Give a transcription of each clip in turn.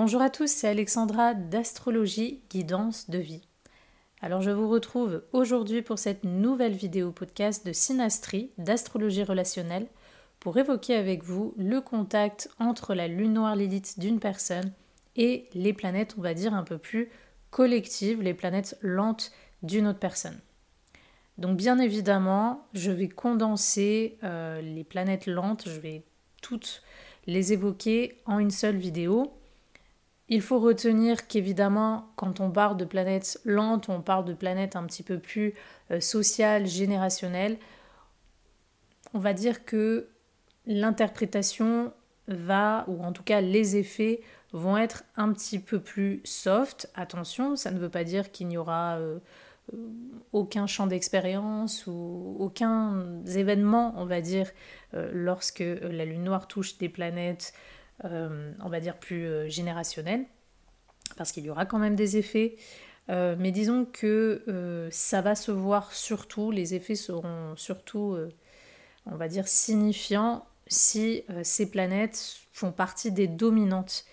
Bonjour à tous, c'est Alexandra d'Astrologie Guidance de Vie. Alors je vous retrouve aujourd'hui pour cette nouvelle vidéo podcast de Synastrie d'astrologie relationnelle pour évoquer avec vous le contact entre la lune noire Lilith d'une personne et les planètes, on va dire, un peu plus collectives, les planètes lentes d'une autre personne. Donc bien évidemment, je vais condenser les planètes lentes, je vais toutes les évoquer en une seule vidéo. Il faut retenir qu'évidemment, quand on parle de planètes lentes, on parle de planètes un petit peu plus sociales, générationnelles. On va dire que l'interprétation va, ou en tout cas les effets, vont être un petit peu plus soft. Attention, ça ne veut pas dire qu'il n'y aura aucun champ d'expérience ou aucun événement, on va dire, lorsque la lune noire touche des planètes on va dire plus générationnel, parce qu'il y aura quand même des effets, mais disons que ça va se voir surtout, les effets seront surtout, on va dire, signifiants si ces planètes font partie des dominantes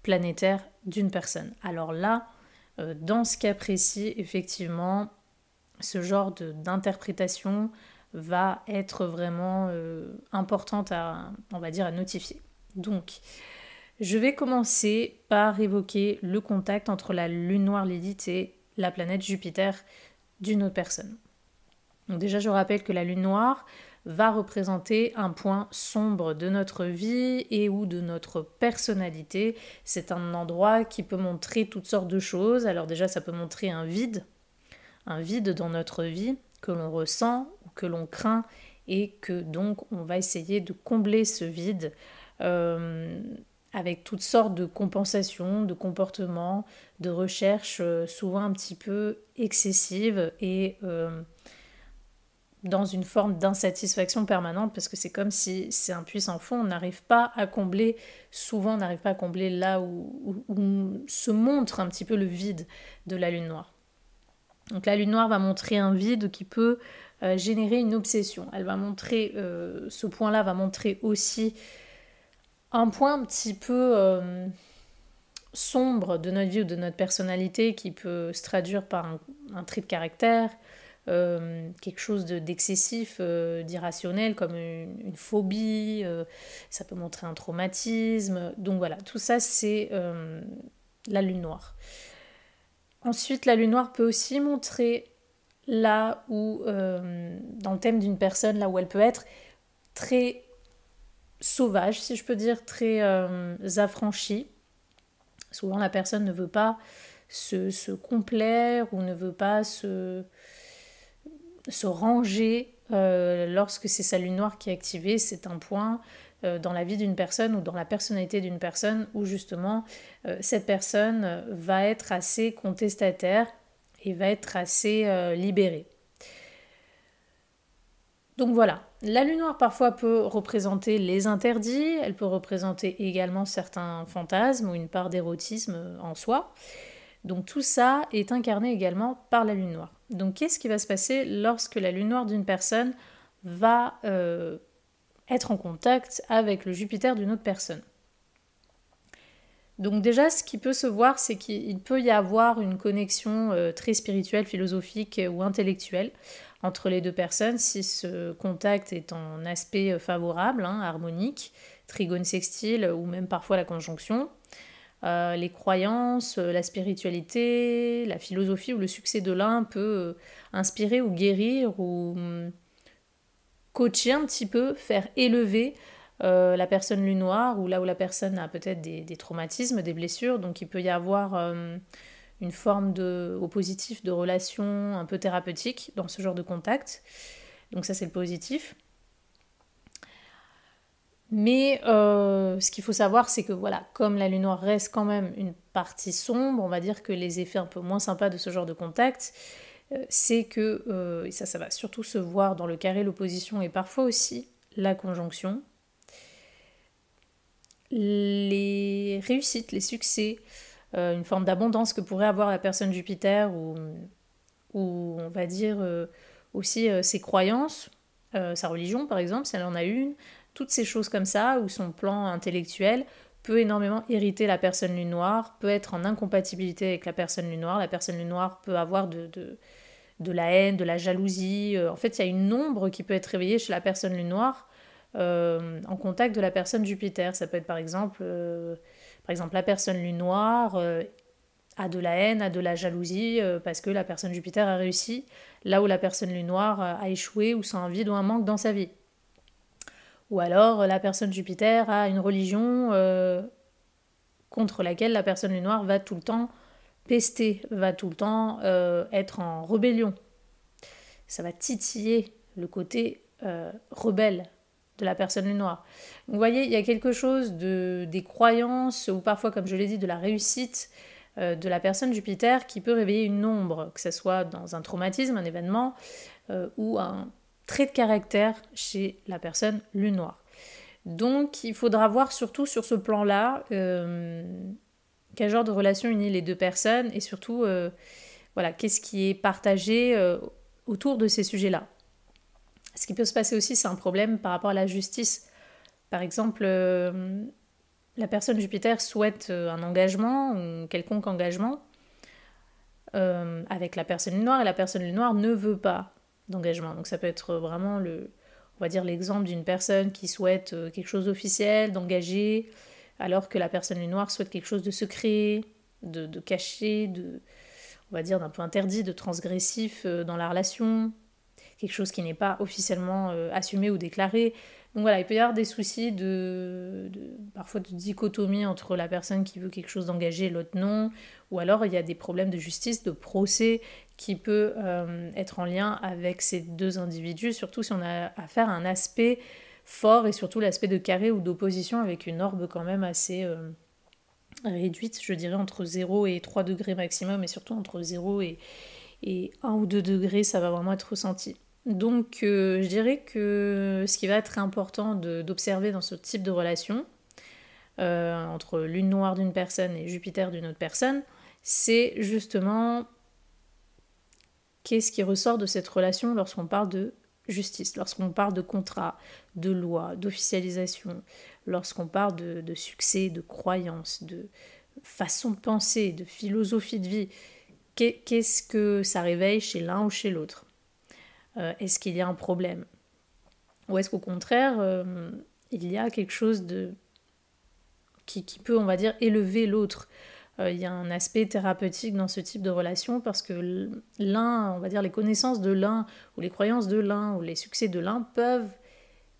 planétaires d'une personne. Alors là, dans ce cas précis, effectivement, ce genre d'interprétation va être vraiment importante à, on va dire, à notifier. Donc, je vais commencer par évoquer le contact entre la lune noire Lilith et la planète Jupiter d'une autre personne. Donc déjà, je rappelle que la lune noire va représenter un point sombre de notre vie et ou de notre personnalité. C'est un endroit qui peut montrer toutes sortes de choses. Alors déjà, ça peut montrer un vide dans notre vie que l'on ressent ou que l'on craint et que donc on va essayer de combler ce vide avec toutes sortes de compensations, de comportements, de recherches souvent un petit peu excessives et dans une forme d'insatisfaction permanente, parce que c'est comme si c'est un puissant fond, on n'arrive pas à combler, souvent on n'arrive pas à combler là où se montre un petit peu le vide de la lune noire. Donc la lune noire va montrer un vide qui peut générer une obsession. Elle va montrer, ce point-là va montrer aussi un point un petit peu sombre de notre vie ou de notre personnalité qui peut se traduire par un trait de caractère, quelque chose d'excessif, d'irrationnel comme une phobie, ça peut montrer un traumatisme. Donc voilà, tout ça c'est la lune noire. Ensuite, la lune noire peut aussi montrer là où, dans le thème d'une personne, là où elle peut être très sauvage, si je peux dire, très affranchie. Souvent, la personne ne veut pas se complaire ou ne veut pas se ranger lorsque c'est sa lune noire qui est activée. C'est un point dans la vie d'une personne ou dans la personnalité d'une personne où justement cette personne va être assez contestataire et va être assez libérée. Donc voilà, la lune noire parfois peut représenter les interdits, elle peut représenter également certains fantasmes ou une part d'érotisme en soi. Donc tout ça est incarné également par la lune noire. Donc qu'est-ce qui va se passer lorsque la lune noire d'une personne va être en contact avec le Jupiter d'une autre personne? Donc déjà, ce qui peut se voir, c'est qu'il peut y avoir une connexion très spirituelle, philosophique ou intellectuelle entre les deux personnes si ce contact est en aspect favorable, harmonique, trigone sextile ou même parfois la conjonction. Les croyances, la spiritualité, la philosophie ou le succès de l'un peut inspirer ou guérir ou coacher un petit peu, faire élever la personne lune noire, ou là où la personne a peut-être des traumatismes, des blessures. Donc il peut y avoir une forme au positif de relation un peu thérapeutique dans ce genre de contact. Donc ça c'est le positif. Mais ce qu'il faut savoir, c'est que voilà, comme la lune noire reste quand même une partie sombre, on va dire que les effets un peu moins sympas de ce genre de contact, c'est que, et ça va surtout se voir dans le carré, l'opposition et parfois aussi la conjonction, les réussites, les succès, une forme d'abondance que pourrait avoir la personne Jupiter ou on va dire aussi ses croyances, sa religion par exemple, si elle en a une, toutes ces choses comme ça, ou son plan intellectuel, peut énormément irriter la personne lune noire, peut être en incompatibilité avec la personne lune noire. La personne lune noire peut avoir de la haine, de la jalousie. En fait, il y a une ombre qui peut être réveillée chez la personne lune noire en contact de la personne Jupiter. Ça peut être par exemple la personne lune noire a de la haine, a de la jalousie parce que la personne Jupiter a réussi, là où la personne lune noire a échoué ou sent un vide ou un manque dans sa vie. Ou alors la personne Jupiter a une religion contre laquelle la personne lune noire va tout le temps pester, va tout le temps être en rébellion. Ça va titiller le côté rebelle de la personne lune noire. Donc, vous voyez, il y a quelque chose des croyances, ou parfois, comme je l'ai dit, de la réussite de la personne Jupiter qui peut réveiller une ombre, que ce soit dans un traumatisme, un événement, ou un trait de caractère chez la personne lune noire. Donc, il faudra voir surtout sur ce plan-là quel genre de relation unit les deux personnes et surtout, qu'est-ce qui est partagé autour de ces sujets-là. Ce qui peut se passer aussi, c'est un problème par rapport à la justice. Par exemple, la personne Jupiter souhaite un engagement, ou quelconque engagement, avec la personne lune noire, et la personne lune noire ne veut pas d'engagement. Donc ça peut être vraiment on va dire l'exemple d'une personne qui souhaite quelque chose d'officiel, d'engagé, alors que la personne lune noire souhaite quelque chose de secret, de caché, on va dire d'un peu interdit, de transgressif dans la relation, quelque chose qui n'est pas officiellement assumé ou déclaré. Donc voilà, il peut y avoir des soucis parfois de dichotomie entre la personne qui veut quelque chose d'engagé et l'autre non, ou alors il y a des problèmes de justice, de procès qui peut être en lien avec ces deux individus, surtout si on a affaire à un aspect fort et surtout l'aspect de carré ou d'opposition avec une orbe quand même assez réduite, je dirais entre 0 et 3 degrés maximum, et surtout entre 0 et 1 ou 2 degrés, ça va vraiment être ressenti. Donc je dirais que ce qui va être important d'observer dans ce type de relation, entre lune noire d'une personne et Jupiter d'une autre personne, c'est justement qu'est-ce qui ressort de cette relation lorsqu'on parle de justice, lorsqu'on parle de contrat, de loi, d'officialisation, lorsqu'on parle de succès, de croyance, de façon de penser, de philosophie de vie. Qu'est-ce que ça réveille chez l'un ou chez l'autre ? Est-ce qu'il y a un problème ? Ou est-ce qu'au contraire, il y a quelque chose qui peut, on va dire, élever l'autre ? Il y a un aspect thérapeutique dans ce type de relation parce que l'un, on va dire, les connaissances de l'un ou les croyances de l'un ou les succès de l'un peuvent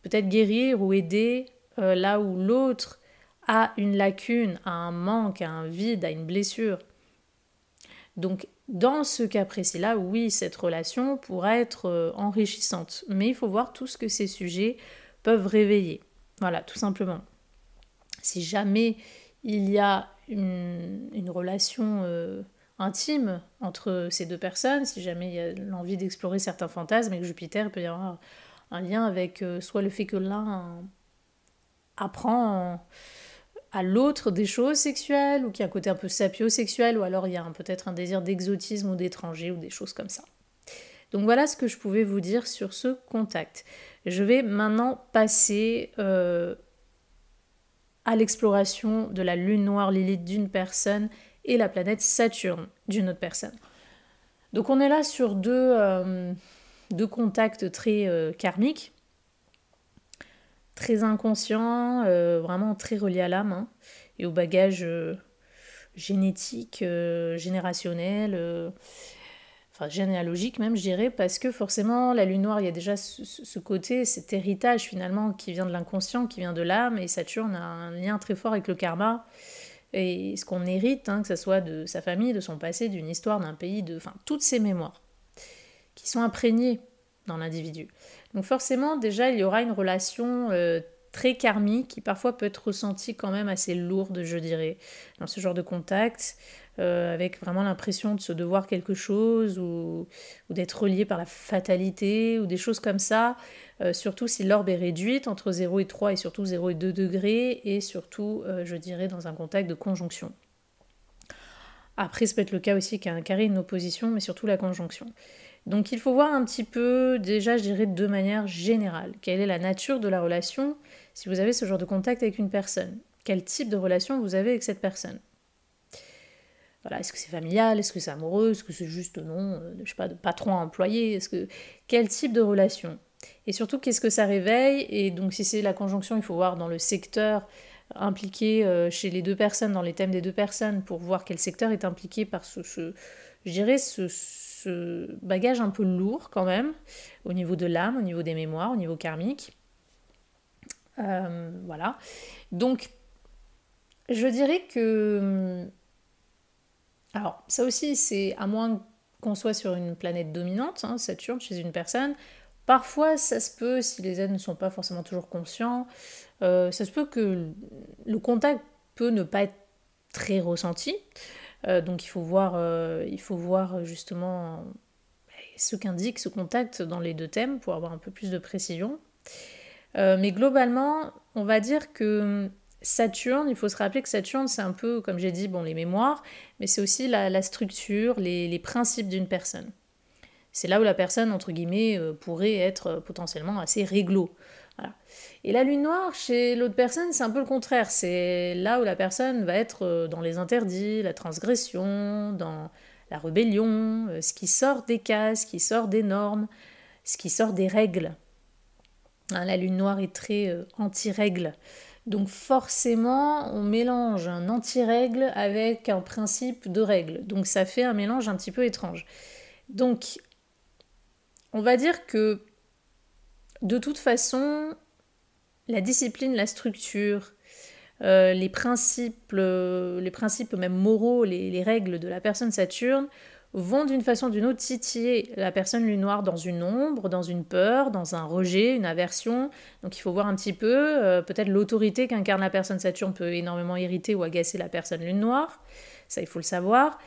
peut-être guérir ou aider là où l'autre a une lacune, a un manque, a un vide, a une blessure. Donc, dans ce cas précis-là, oui, cette relation pourra être enrichissante. Mais il faut voir tout ce que ces sujets peuvent réveiller. Voilà, tout simplement. Si jamais il y a une relation intime entre ces deux personnes, si jamais il y a l'envie d'explorer certains fantasmes, et que Jupiter, il peut y avoir un lien avec soit le fait que l'un apprend à l'autre des choses sexuelles, ou qu'il y a un côté un peu sapiosexuel, ou alors il y a peut-être un désir d'exotisme ou d'étranger, ou des choses comme ça. Donc voilà ce que je pouvais vous dire sur ce contact. Je vais maintenant passer à l'exploration de la lune noire Lilith d'une personne et la planète Saturne d'une autre personne. Donc on est là sur deux contacts très karmiques, très inconscients, vraiment très reliés à l'âme et au bagage génétique, générationnel, généalogique même, je dirais, parce que forcément, la lune noire, il y a déjà ce côté, cet héritage finalement qui vient de l'inconscient, qui vient de l'âme, et Saturne a un lien très fort avec le karma, et ce qu'on hérite, que ce soit de sa famille, de son passé, d'une histoire, d'un pays, toutes ces mémoires qui sont imprégnées dans l'individu. Donc forcément, déjà, il y aura une relation très karmique qui parfois peut être ressentie quand même assez lourde, je dirais, dans ce genre de contact, avec vraiment l'impression de se devoir quelque chose ou d'être relié par la fatalité ou des choses comme ça, surtout si l'orbe est réduite entre 0 et 3 et surtout 0 et 2 degrés et surtout, je dirais, dans un contact de conjonction. Après, ça peut être le cas aussi qu'il y a un carré, une opposition, mais surtout la conjonction. Donc il faut voir un petit peu, déjà je dirais de manière générale, quelle est la nature de la relation si vous avez ce genre de contact avec une personne. quel type de relation vous avez avec cette personne. Voilà, est-ce que c'est familial, est-ce que c'est amoureux, est-ce que c'est juste non, je sais pas, de patron à employé, quel type de relation? Et surtout, qu'est-ce que ça réveille? Et donc, si c'est la conjonction, il faut voir dans le secteur impliqué chez les deux personnes, dans les thèmes des deux personnes, pour voir quel secteur est impliqué par je dirais, ce bagage un peu lourd quand même, au niveau de l'âme, au niveau des mémoires, au niveau karmique. Voilà. Donc, je dirais que... Alors, ça aussi, c'est à moins qu'on soit sur une planète dominante, hein, Saturne, chez une personne. Parfois, ça se peut, si les êtres ne sont pas forcément toujours conscients, ça se peut que le contact peut ne pas être très ressenti. Donc, il faut voir justement ce qu'indique ce contact dans les deux thèmes pour avoir un peu plus de précision. Mais globalement, on va dire que Saturne, il faut se rappeler que Saturne, c'est un peu, comme j'ai dit, bon, les mémoires, mais c'est aussi la structure, les principes d'une personne. C'est là où la personne, entre guillemets, pourrait être potentiellement assez réglo. Voilà. Et la lune noire, chez l'autre personne, c'est un peu le contraire. C'est là où la personne va être dans les interdits, la transgression, dans la rébellion, ce qui sort des cases, ce qui sort des normes, ce qui sort des règles. Hein, la lune noire est très anti-règle. Donc forcément, on mélange un anti-règle avec un principe de règle. Donc ça fait un mélange un petit peu étrange. Donc, on va dire que de toute façon, la discipline, la structure, les principes même moraux, les règles de la personne Saturne vont d'une façon ou d'une autre titiller la personne lune noire dans une ombre, dans une peur, dans un rejet, une aversion. Donc il faut voir un petit peu, peut-être l'autorité qu'incarne la personne Saturne peut énormément irriter ou agacer la personne lune noire. Ça, il faut le savoir.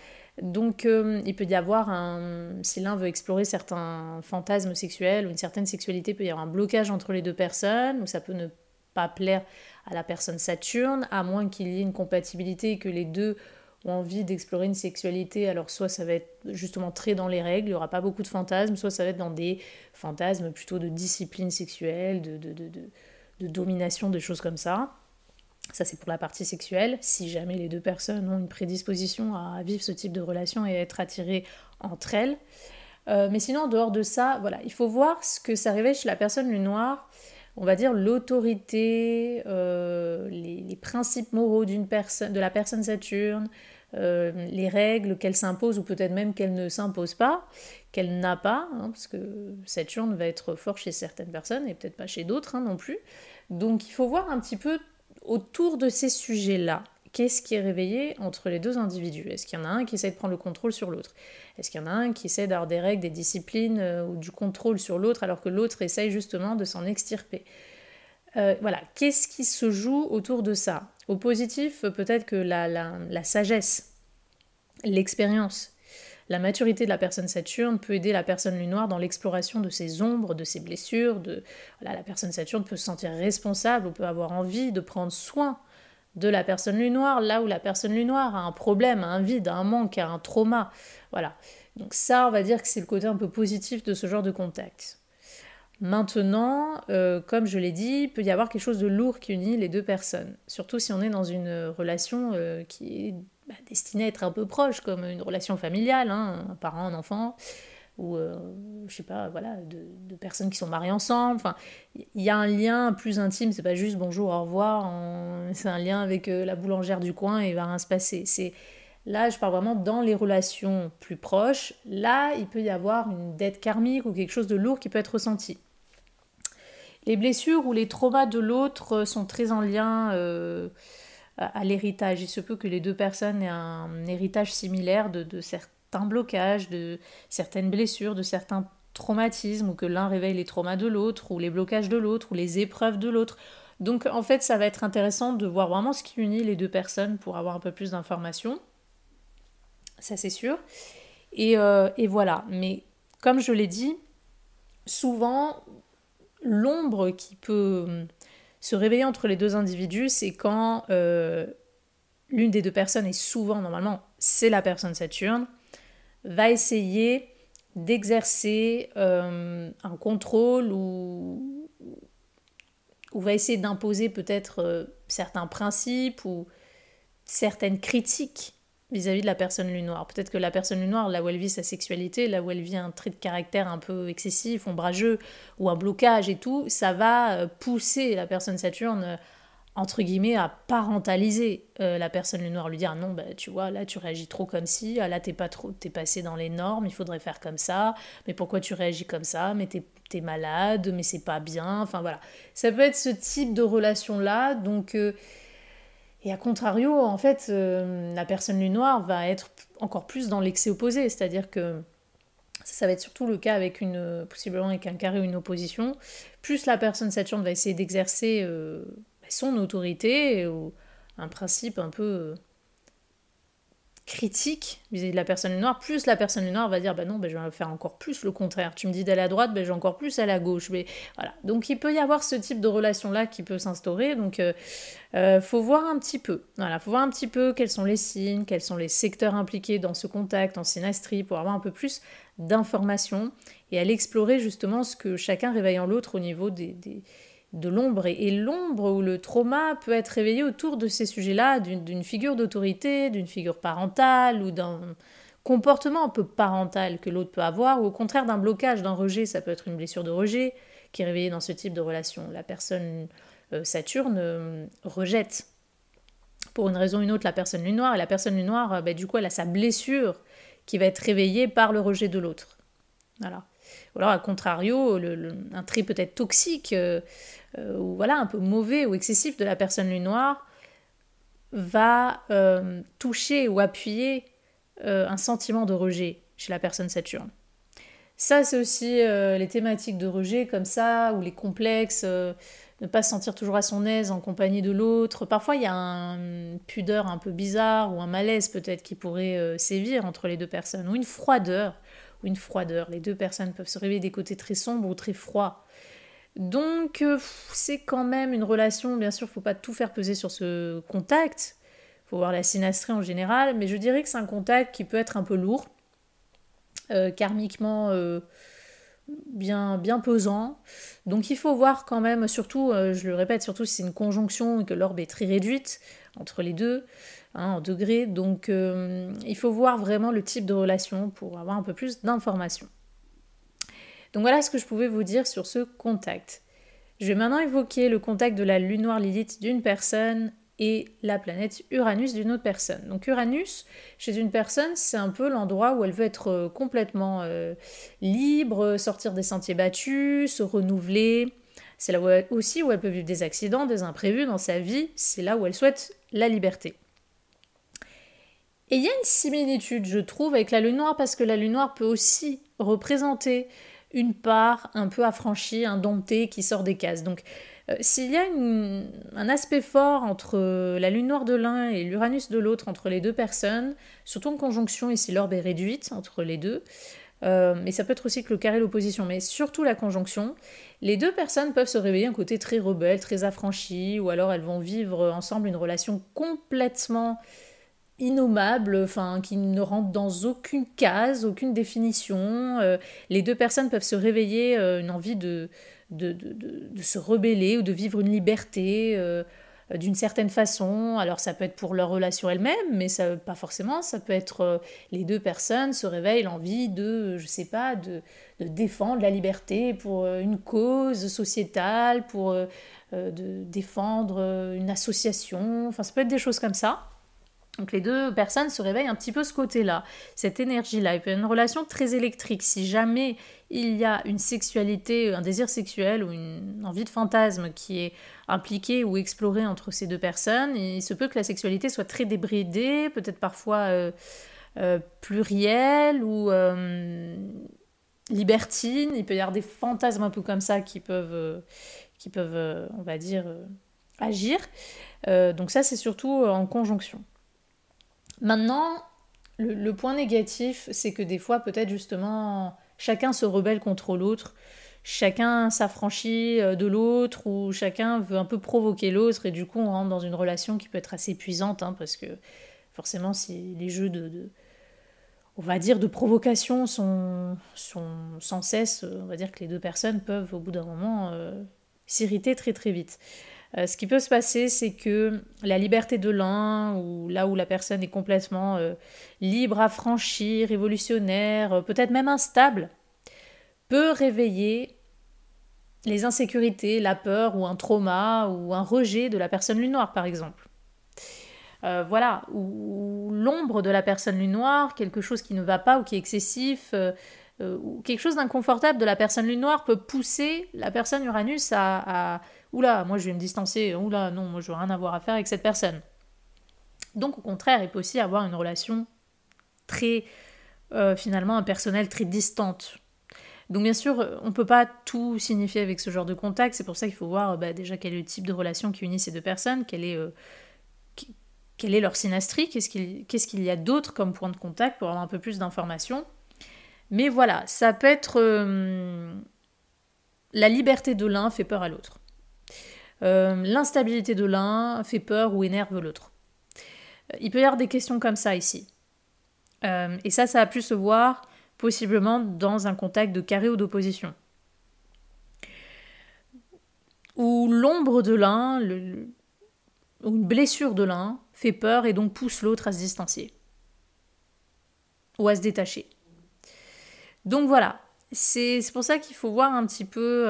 Donc il peut y avoir si l'un veut explorer certains fantasmes sexuels ou une certaine sexualité, il peut y avoir un blocage entre les deux personnes, ou ça peut ne pas plaire à la personne Saturne, à moins qu'il y ait une compatibilité et que les deux ont envie d'explorer une sexualité. Alors soit ça va être justement très dans les règles, il n'y aura pas beaucoup de fantasmes, soit ça va être dans des fantasmes plutôt de discipline sexuelle, de domination, des choses comme ça. Ça, c'est pour la partie sexuelle. Si jamais les deux personnes ont une prédisposition à vivre ce type de relation et à être attirées entre elles. Mais sinon, en dehors de ça, voilà, il faut voir ce que ça réveille chez la personne lune noire. On va dire l'autorité, les principes moraux de la personne Saturne, les règles qu'elle s'impose ou peut-être même qu'elle ne s'impose pas, qu'elle n'a pas, hein, parce que Saturne va être fort chez certaines personnes et peut-être pas chez d'autres non plus. Donc il faut voir un petit peu autour de ces sujets-là, qu'est-ce qui est réveillé entre les deux individus? Est-ce qu'il y en a un qui essaie de prendre le contrôle sur l'autre? Est-ce qu'il y en a un qui essaie d'avoir des règles, des disciplines ou du contrôle sur l'autre alors que l'autre essaye justement de s'en extirper? Voilà, qu'est-ce qui se joue autour de ça? Au positif, peut-être que la sagesse, l'expérience, la maturité de la personne Saturne peut aider la personne lune noire dans l'exploration de ses ombres, de ses blessures. Voilà, la personne Saturne peut se sentir responsable ou peut avoir envie de prendre soin de la personne lune noire, là où la personne lune noire a un problème, a un vide, a un manque, a un trauma. Voilà. Donc ça, on va dire que c'est le côté un peu positif de ce genre de contact. Maintenant, comme je l'ai dit, il peut y avoir quelque chose de lourd qui unit les deux personnes. Surtout si on est dans une relation qui est destinée à être un peu proche, comme une relation familiale, hein, un parent, un enfant, ou je sais pas, voilà, de personnes qui sont mariées ensemble. Enfin, il y a un lien plus intime, c'est pas juste bonjour, au revoir, c'est un lien avec la boulangère du coin et il va rien se passer. Là, je parle vraiment dans les relations plus proches. Là, il peut y avoir une dette karmique ou quelque chose de lourd qui peut être ressenti. Les blessures ou les traumas de l'autre sont très en lien à l'héritage. Il se peut que les deux personnes aient un héritage similaire de certains blocages, de certaines blessures, de certains traumatismes, ou que l'un réveille les traumas de l'autre, ou les blocages de l'autre, ou les épreuves de l'autre. Donc en fait, ça va être intéressant de voir vraiment ce qui unit les deux personnes pour avoir un peu plus d'informations. Ça c'est sûr. Et voilà. Mais comme je l'ai dit, souvent, l'ombre qui peut se réveiller entre les deux individus, c'est quand l'une des deux personnes, et souvent, normalement, c'est la personne Saturne, va essayer d'exercer un contrôle ou va essayer d'imposer peut-être certains principes ou certaines critiques vis-à-vis de la personne lune noire. Peut-être que la personne lune noire, là où elle vit sa sexualité, là où elle vit un trait de caractère un peu excessif, ombrageux, ou un blocage et tout, ça va pousser la personne Saturne, entre guillemets, à parentaliser la personne lune noire, lui dire non, bah, tu vois, là tu réagis trop comme ci, là t'es passé dans les normes, il faudrait faire comme ça, mais pourquoi tu réagis comme ça, mais t'es malade, mais c'est pas bien, enfin voilà. Ça peut être ce type de relation-là, donc... et à contrario, en fait, la personne lune noire va être encore plus dans l'excès opposé, c'est-à-dire que ça va être surtout le cas avec possiblement avec un carré ou une opposition. Plus la personne Saturne va essayer d'exercer son autorité ou un principe un peu critique vis-à-vis de la personne noire, plus la personne noire va dire bah non, bah, je vais faire encore plus le contraire. Tu me dis d'aller à droite, bah, je vais encore plus aller à gauche. Mais voilà. Donc il peut y avoir ce type de relation-là qui peut s'instaurer. Donc faut voir un petit peu. Voilà, faut voir un petit peu quels sont les signes, quels sont les secteurs impliqués dans ce contact en synastrie pour avoir un peu plus d'informations et aller explorer justement ce que chacun réveille en l'autre au niveau de l'ombre. Et l'ombre ou le trauma peut être réveillé autour de ces sujets-là, d'une figure d'autorité, d'une figure parentale ou d'un comportement un peu parental que l'autre peut avoir, ou au contraire d'un blocage, d'un rejet. Ça peut être une blessure de rejet qui est réveillée dans ce type de relation. La personne Saturne rejette pour une raison ou une autre la personne lune noire, et la personne lune noire, du coup, elle a sa blessure qui va être réveillée par le rejet de l'autre. Voilà. Ou alors, à contrario, un trait peut-être toxique, ou voilà, un peu mauvais ou excessif de la personne lune noire va toucher ou appuyer un sentiment de rejet chez la personne Saturne. Ça, c'est aussi les thématiques de rejet comme ça, ou les complexes, ne pas se sentir toujours à son aise en compagnie de l'autre. Parfois, il y a une pudeur un peu bizarre, ou un malaise peut-être qui pourrait sévir entre les deux personnes, ou une froideur. Les deux personnes peuvent se réveiller des côtés très sombres ou très froids. Donc, c'est quand même une relation, bien sûr, il ne faut pas tout faire peser sur ce contact, il faut voir la synastrie en général, mais je dirais que c'est un contact qui peut être un peu lourd, karmiquement bien pesant. Donc il faut voir quand même, surtout, je le répète, surtout si c'est une conjonction et que l'orbe est très réduite entre les deux, en degrés. Donc il faut voir vraiment le type de relation pour avoir un peu plus d'informations. Donc voilà ce que je pouvais vous dire sur ce contact. Je vais maintenant évoquer le contact de la lune noire Lilith d'une personne et la planète Uranus d'une autre personne. Donc Uranus, chez une personne, c'est un peu l'endroit où elle veut être complètement libre, sortir des sentiers battus, se renouveler. C'est là aussi où elle peut vivre des accidents, des imprévus dans sa vie. C'est là où elle souhaite la liberté. Et il y a une similitude, je trouve, avec la lune noire, parce que la lune noire peut aussi représenter une part un peu affranchie, indomptée, qui sort des cases. Donc, s'il y a un aspect fort entre la lune noire de l'un et l'Uranus de l'autre, entre les deux personnes, surtout en conjonction, et si l'orbe est réduite entre les deux, mais ça peut être aussi que le carré l'opposition, mais surtout la conjonction, les deux personnes peuvent se réveiller un côté très rebelle, très affranchi, ou alors elles vont vivre ensemble une relation complètement innommable, qui ne rentre dans aucune case, aucune définition. Les deux personnes peuvent se réveiller une envie de se rebeller ou de vivre une liberté d'une certaine façon. Alors ça peut être pour leur relation elle-même, mais ça, pas forcément. Ça peut être les deux personnes se réveillent l'envie de, je sais pas, de défendre la liberté pour une cause sociétale, pour de défendre une association. Enfin, ça peut être des choses comme ça. Donc les deux personnes se réveillent un petit peu ce côté-là, cette énergie-là. Il peut y avoir une relation très électrique. Si jamais il y a une sexualité, un désir sexuel ou une envie de fantasme qui est impliquée ou explorée entre ces deux personnes, il se peut que la sexualité soit très débridée, peut-être parfois plurielle ou libertine. Il peut y avoir des fantasmes un peu comme ça qui peuvent on va dire, agir. Donc ça, c'est surtout en conjonction. Maintenant, le point négatif, c'est que des fois, peut-être justement, chacun se rebelle contre l'autre, chacun s'affranchit de l'autre, ou chacun veut un peu provoquer l'autre, et du coup, on rentre dans une relation qui peut être assez épuisante, parce que forcément, si les jeux on va dire, de provocation sont sans cesse, on va dire que les deux personnes peuvent, au bout d'un moment, s'irriter très très vite. Ce qui peut se passer, c'est que la liberté de l'un, ou là où la personne est complètement libre, affranchie, révolutionnaire, peut-être même instable, peut réveiller les insécurités, la peur ou un trauma ou un rejet de la personne lune noire, par exemple. Voilà, ou l'ombre de la personne lune noire, quelque chose qui ne va pas ou qui est excessif, ou quelque chose d'inconfortable de la personne lune noire peut pousser la personne Uranus à oula, moi je vais me distancer, oula, non, moi je veux rien avoir à faire avec cette personne. Donc au contraire, il peut aussi avoir une relation très, finalement, impersonnelle, très distante. Donc bien sûr, on ne peut pas tout signifier avec ce genre de contact, c'est pour ça qu'il faut voir déjà quel est le type de relation qui unit ces deux personnes, quel est leur synastrie, qu'est-ce qu'il y a d'autre comme point de contact pour avoir un peu plus d'informations. Mais voilà, ça peut être... la liberté de l'un fait peur à l'autre. L'instabilité de l'un fait peur ou énerve l'autre. Il peut y avoir des questions comme ça ici. Et ça a pu se voir possiblement dans un contact de carré ou d'opposition. Où l'ombre de l'un, ou une blessure de l'un, fait peur et donc pousse l'autre à se distancier. Ou à se détacher. Donc voilà, c'est pour ça qu'il faut voir un petit peu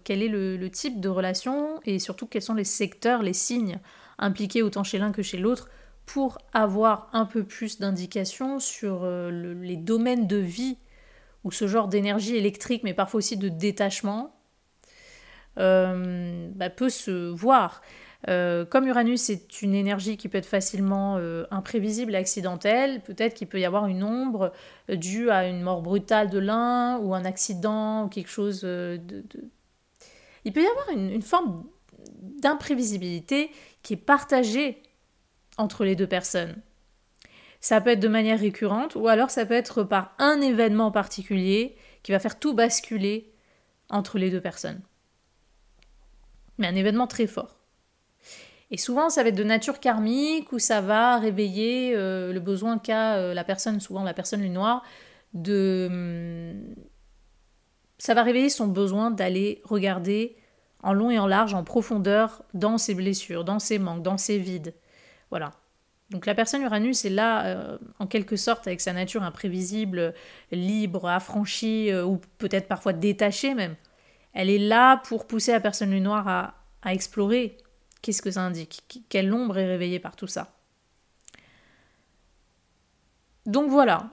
quel est le type de relation et surtout quels sont les secteurs, les signes impliqués autant chez l'un que chez l'autre pour avoir un peu plus d'indications sur les domaines de vie où ce genre d'énergie électrique, mais parfois aussi de détachement, peut se voir. Comme Uranus est une énergie qui peut être facilement imprévisible et accidentelle, peut-être qu'il peut y avoir une ombre due à une mort brutale de l'un ou un accident ou quelque chose Il peut y avoir une forme d'imprévisibilité qui est partagée entre les deux personnes. Ça peut être de manière récurrente ou alors ça peut être par un événement particulier qui va faire tout basculer entre les deux personnes. Mais un événement très fort. Et souvent, ça va être de nature karmique ou ça va réveiller le besoin qu'a la personne, souvent la personne lune noire, ça va réveiller son besoin d'aller regarder en long et en large, en profondeur, dans ses blessures, dans ses manques, dans ses vides. Voilà. Donc la personne Uranus est là, en quelque sorte, avec sa nature imprévisible, libre, affranchie, ou peut-être parfois détachée même. Elle est là pour pousser la personne lune noire à explorer. Qu'est-ce que ça indique? Quelle ombre est réveillée par tout ça? Donc voilà.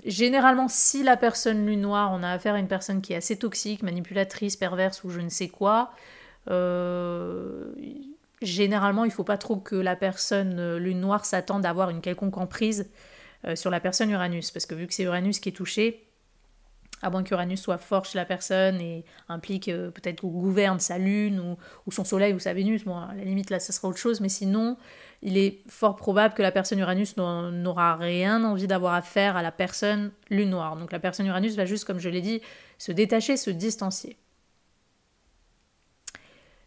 Généralement, si la personne lune noire, on a affaire à une personne qui est assez toxique, manipulatrice, perverse ou je ne sais quoi, généralement, il ne faut pas trop que la personne lune noire s'attende à avoir une quelconque emprise sur la personne Uranus. Parce que vu que c'est Uranus qui est touché, à moins qu'Uranus soit fort chez la personne et implique peut-être qu'on gouverne sa lune ou son soleil ou sa Vénus, bon, à la limite là ça sera autre chose, mais sinon il est fort probable que la personne Uranus n'aura rien envie d'avoir affaire à la personne lune noire. Donc la personne Uranus va juste, comme je l'ai dit, se détacher, se distancier.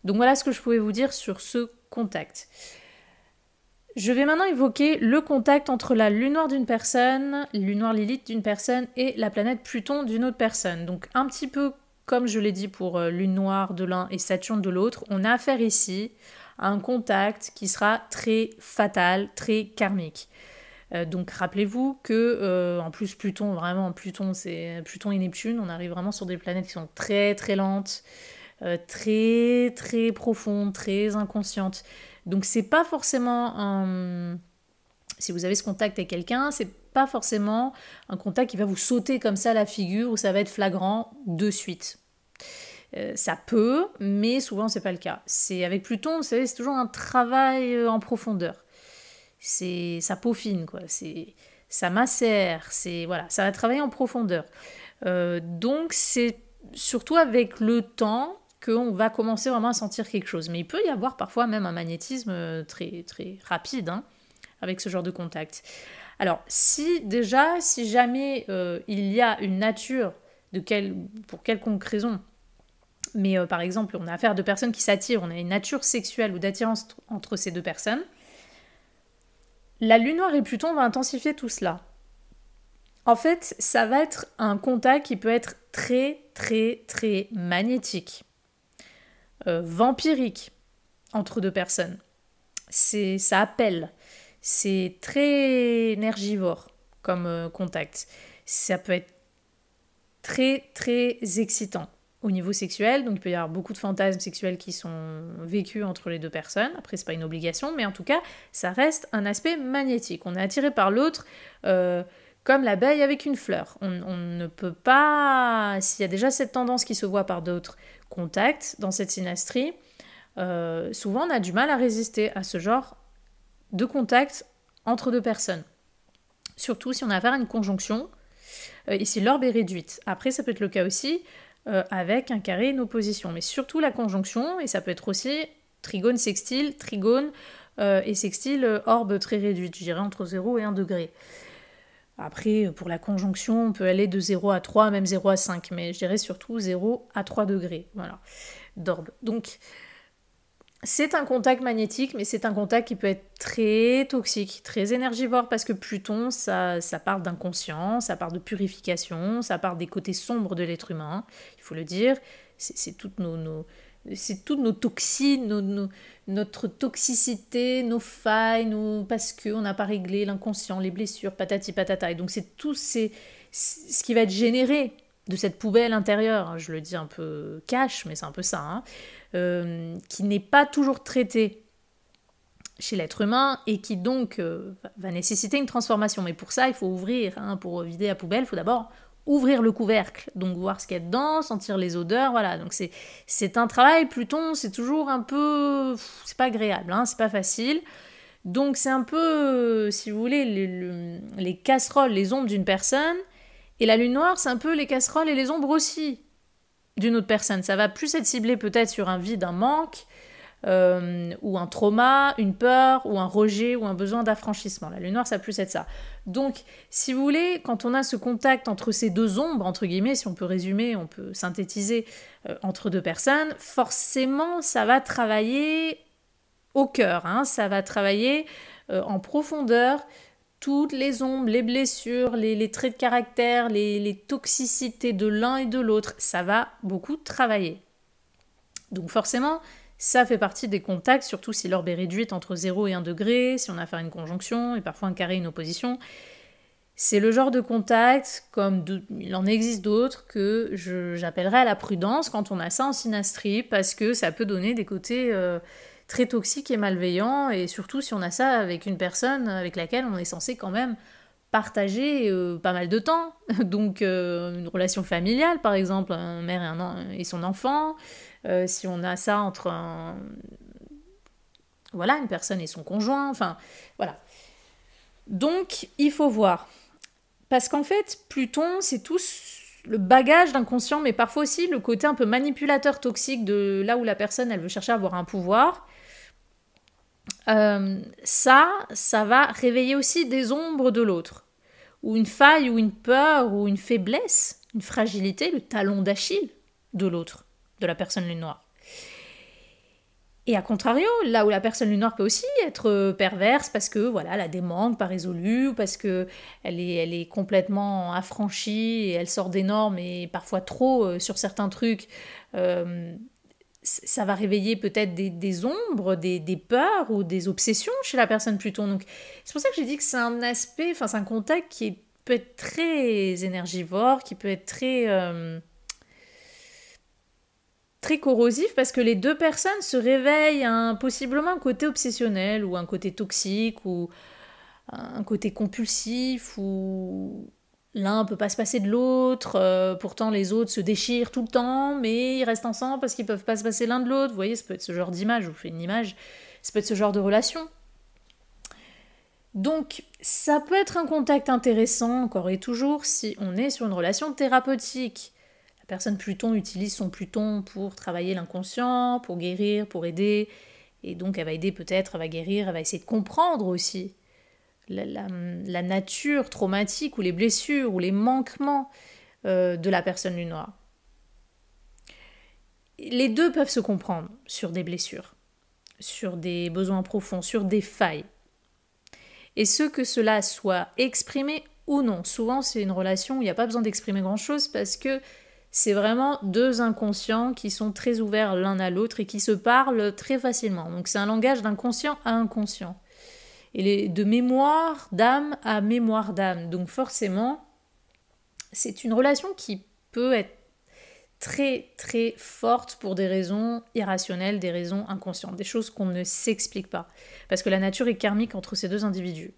Donc voilà ce que je pouvais vous dire sur ce contact. Je vais maintenant évoquer le contact entre la lune noire d'une personne, lune noire Lilith d'une personne et la planète Pluton d'une autre personne. Donc un petit peu comme je l'ai dit pour lune noire de l'un et Saturne de l'autre, on a affaire ici à un contact qui sera très fatal, très karmique. Donc rappelez-vous que en plus Pluton, vraiment Pluton et Neptune, on arrive vraiment sur des planètes qui sont très très lentes, très très profondes, très inconscientes. Donc c'est pas forcément si vous avez ce contact avec quelqu'un, c'est pas forcément un contact qui va vous sauter comme ça à la figure ou ça va être flagrant de suite. Ça peut, mais souvent c'est pas le cas. C'est avec Pluton, vous savez, c'est toujours un travail en profondeur. Ça peaufine quoi. Ça macère. Voilà, ça va travailler en profondeur. Donc c'est surtout avec le temps qu'on va commencer vraiment à sentir quelque chose. Mais il peut y avoir parfois même un magnétisme très, très rapide avec ce genre de contact. Alors, si jamais il y a une nature, pour quelconque raison, mais par exemple, on a affaire de personnes qui s'attirent, on a une nature sexuelle ou d'attirance entre ces deux personnes, la lune noire et Pluton va intensifier tout cela. En fait, ça va être un contact qui peut être très, très, très magnétique. vampirique entre deux personnes. Ça appelle. C'est très énergivore comme contact. Ça peut être très, très excitant au niveau sexuel. Donc, il peut y avoir beaucoup de fantasmes sexuels qui sont vécus entre les deux personnes. Après, c'est pas une obligation, mais en tout cas, ça reste un aspect magnétique. On est attiré par l'autre comme l'abeille avec une fleur. On ne peut pas... S'il y a déjà cette tendance qui se voit par d'autres contacts dans cette synastrie, souvent, on a du mal à résister à ce genre de contact entre deux personnes. Surtout si on a affaire à une conjonction et si l'orbe est réduite. Après, ça peut être le cas aussi avec un carré et une opposition. Mais surtout la conjonction, et ça peut être aussi trigone, sextile, trigone et sextile, orbe très réduite, je dirais entre 0 et 1 degré. Après, pour la conjonction, on peut aller de 0 à 3, même 0 à 5, mais je dirais surtout 0 à 3 degrés, voilà, d'orbe. Donc, c'est un contact magnétique, mais c'est un contact qui peut être très toxique, très énergivore, parce que Pluton, ça part d'inconscient, ça part de purification, ça part des côtés sombres de l'être humain, il faut le dire. C'est toutes nos toxines, notre toxicité, nos failles, parce qu'on n'a pas réglé l'inconscient, les blessures, patati patata. Et donc c'est tout ce qui va être généré de cette poubelle intérieure, je le dis un peu cash, mais c'est un peu ça, hein, qui n'est pas toujours traité chez l'être humain et qui donc va nécessiter une transformation. Mais pour ça, il faut ouvrir, hein, pour vider la poubelle, il faut d'abord ouvrir le couvercle, donc voir ce qu'il y a dedans, sentir les odeurs, voilà. Donc c'est un travail, Pluton, c'est toujours un peu... c'est pas agréable, hein, c'est pas facile. Donc c'est un peu, si vous voulez, les casseroles, les ombres d'une personne, et la lune noire, c'est un peu les casseroles et les ombres aussi d'une autre personne. Ça va plus être ciblé peut-être sur un vide, un manque, ou un trauma, une peur, ou un rejet, ou un besoin d'affranchissement. La lune noire, ça va plus être ça. Donc, si vous voulez, quand on a ce contact entre ces deux ombres, entre guillemets, si on peut résumer, on peut synthétiser entre deux personnes, forcément, ça va travailler au cœur, hein, ça va travailler en profondeur toutes les ombres, les blessures, les traits de caractère, les toxicités de l'un et de l'autre, ça va beaucoup travailler. Donc forcément, ça fait partie des contacts, surtout si l'orbe est réduite entre 0 et 1 degré, si on a affaire à une conjonction et parfois un carré et une opposition. C'est le genre de contact, comme il en existe d'autres, que j'appellerais à la prudence quand on a ça en synastrie, parce que ça peut donner des côtés très toxiques et malveillants, et surtout si on a ça avec une personne avec laquelle on est censé quand même partager pas mal de temps. Donc une relation familiale, par exemple, un mère et son enfant, si on a ça entre une personne et son conjoint, enfin, voilà. Donc, il faut voir. Parce qu'en fait, Pluton, c'est tout le bagage d'inconscient, mais parfois aussi le côté un peu manipulateur toxique de là où la personne, elle veut chercher à avoir un pouvoir. Ça va réveiller aussi des ombres de l'autre. Ou une faille, ou une peur, ou une faiblesse, une fragilité, le talon d'Achille de l'autre, de la personne lune noire. Et à contrario, là où la personne lune noire peut aussi être perverse parce que voilà, elle a des manques pas résolus, ou parce que elle est complètement affranchie et elle sort des normes et parfois trop sur certains trucs, ça va réveiller peut-être des ombres, des peurs ou des obsessions chez la personne Pluton. Donc c'est pour ça que j'ai dit que c'est un aspect, c'est un contact qui peut être très énergivore, qui peut être très corrosif, parce que les deux personnes se réveillent possiblement un côté obsessionnel ou un côté toxique ou un côté compulsif, ou l'un peut pas se passer de l'autre, pourtant les autres se déchirent tout le temps, mais ils restent ensemble parce qu'ils peuvent pas se passer l'un de l'autre. Vous voyez, ça peut être ce genre d'image, je vous fais une image, ça peut être ce genre de relation. Donc, ça peut être un contact intéressant, encore et toujours, si on est sur une relation thérapeutique. La personne Pluton utilise son Pluton pour travailler l'inconscient, pour guérir, pour aider, et donc elle va aider peut-être, elle va guérir, elle va essayer de comprendre aussi la nature traumatique ou les blessures ou les manquements de la personne lune noire. Les deux peuvent se comprendre sur des blessures, sur des besoins profonds, sur des failles. Et que cela soit exprimé ou non. Souvent, c'est une relation où il n'y a pas besoin d'exprimer grand-chose parce que c'est vraiment deux inconscients qui sont très ouverts l'un à l'autre et qui se parlent très facilement. Donc c'est un langage d'inconscient à inconscient. Et de mémoire d'âme à mémoire d'âme. Donc forcément, c'est une relation qui peut être très très forte pour des raisons irrationnelles, des raisons inconscientes, des choses qu'on ne s'explique pas. Parce que la nature est karmique entre ces deux individus.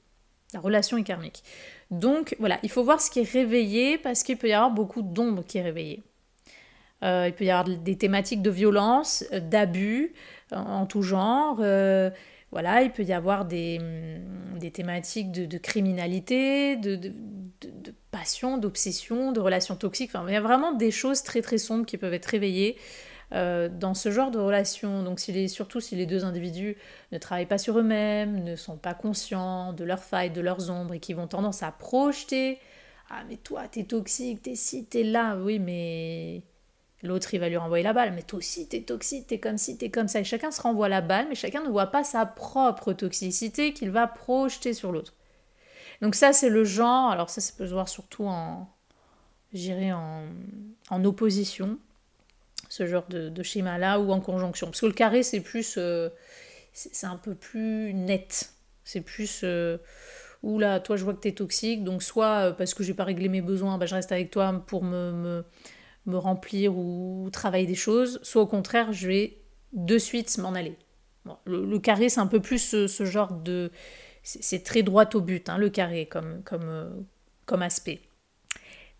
La relation est karmique. Donc voilà, il faut voir ce qui est réveillé parce qu'il peut y avoir beaucoup d'ombre qui est réveillée. Il peut y avoir des thématiques de violence, d'abus en tout genre. Voilà, il peut y avoir des thématiques de criminalité, de passion, d'obsession, de relations toxiques. Enfin, il y a vraiment des choses très très sombres qui peuvent être réveillées dans ce genre de relation. Donc surtout si les deux individus ne travaillent pas sur eux-mêmes, ne sont pas conscients de leurs failles, de leurs ombres, et qui vont tendance à projeter « Ah mais toi t'es toxique, t'es ci, t'es là », oui mais l'autre il va lui renvoyer la balle « Mais toi aussi t'es toxique, t'es comme ci, t'es comme ça », et chacun se renvoie la balle, mais chacun ne voit pas sa propre toxicité qu'il va projeter sur l'autre. Donc ça c'est le genre, alors ça peut se voir surtout en opposition, ce genre de schéma-là, ou en conjonction. Parce que le carré, c'est plus... c'est un peu plus net. C'est plus... Oula, toi, je vois que t'es toxique, donc soit parce que j'ai pas réglé mes besoins, je reste avec toi pour me remplir ou travailler des choses, soit au contraire, je vais de suite m'en aller. Bon, le carré, c'est un peu plus ce genre de... C'est très droit au but, hein, le carré, comme aspect.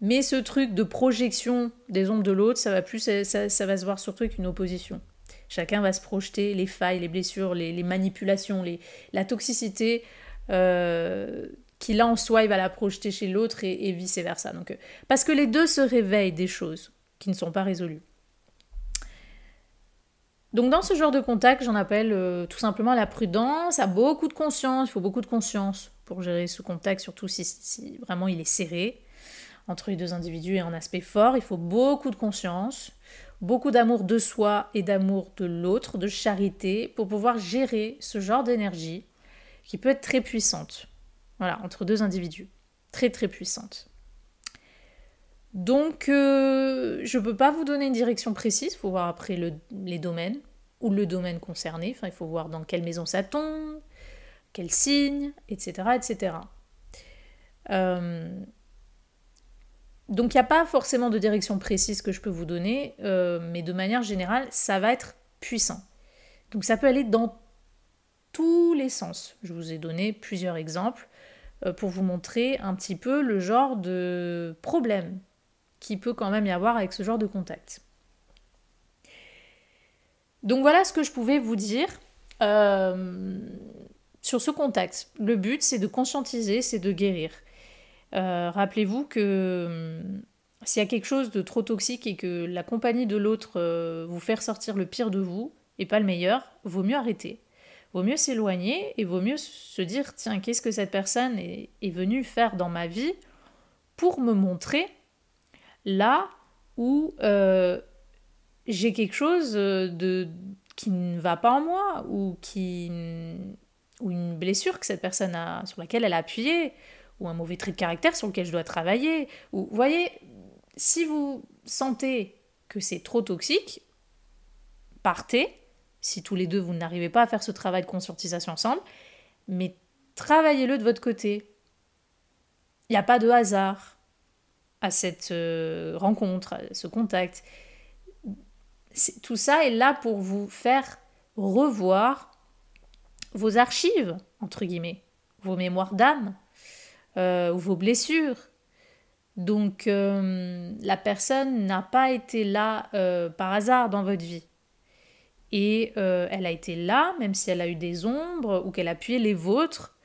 Mais ce truc de projection des ombres de l'autre, ça va se voir surtout avec une opposition. Chacun va se projeter les failles, les blessures, les manipulations, la toxicité qu'il a en soi, il va la projeter chez l'autre et vice-versa. Donc, parce que les deux se réveillent des choses qui ne sont pas résolues. Donc dans ce genre de contact, j'en appelle tout simplement la prudence, à beaucoup de conscience. Il faut beaucoup de conscience pour gérer ce contact, surtout si vraiment il est serré entre les deux individus et en aspect fort. Il faut beaucoup de conscience, beaucoup d'amour de soi et d'amour de l'autre, de charité, pour pouvoir gérer ce genre d'énergie qui peut être très puissante. Voilà, entre deux individus. Très très puissante. Donc, je ne peux pas vous donner une direction précise. Il faut voir après les domaines ou le domaine concerné. Enfin, il faut voir dans quelle maison ça tombe, quel signe, etc. etc. Donc il n'y a pas forcément de direction précise que je peux vous donner, mais de manière générale, ça va être puissant. Donc ça peut aller dans tous les sens. Je vous ai donné plusieurs exemples pour vous montrer un petit peu le genre de problème qui peut quand même y avoir avec ce genre de contact. Donc voilà ce que je pouvais vous dire sur ce contact. Le but, c'est de conscientiser, c'est de guérir. Rappelez-vous que s'il y a quelque chose de trop toxique et que la compagnie de l'autre vous fait ressortir le pire de vous et pas le meilleur, vaut mieux arrêter. Vaut mieux s'éloigner et vaut mieux se dire tiens, qu'est-ce que cette personne est venue faire dans ma vie pour me montrer là où j'ai quelque chose qui ne va pas en moi ou une blessure que cette personne a, sur laquelle elle a appuyé, ou un mauvais trait de caractère sur lequel je dois travailler. Ou, vous voyez, si vous sentez que c'est trop toxique, partez. Si tous les deux, vous n'arrivez pas à faire ce travail de conscientisation ensemble, mais travaillez-le de votre côté. Il n'y a pas de hasard à cette rencontre, à ce contact. Tout ça est là pour vous faire revoir vos archives, entre guillemets, vos mémoires d'âme, ou vos blessures. Donc la personne n'a pas été là par hasard dans votre vie. Et elle a été là, même si elle a eu des ombres ou qu'elle a appuyé les vôtres,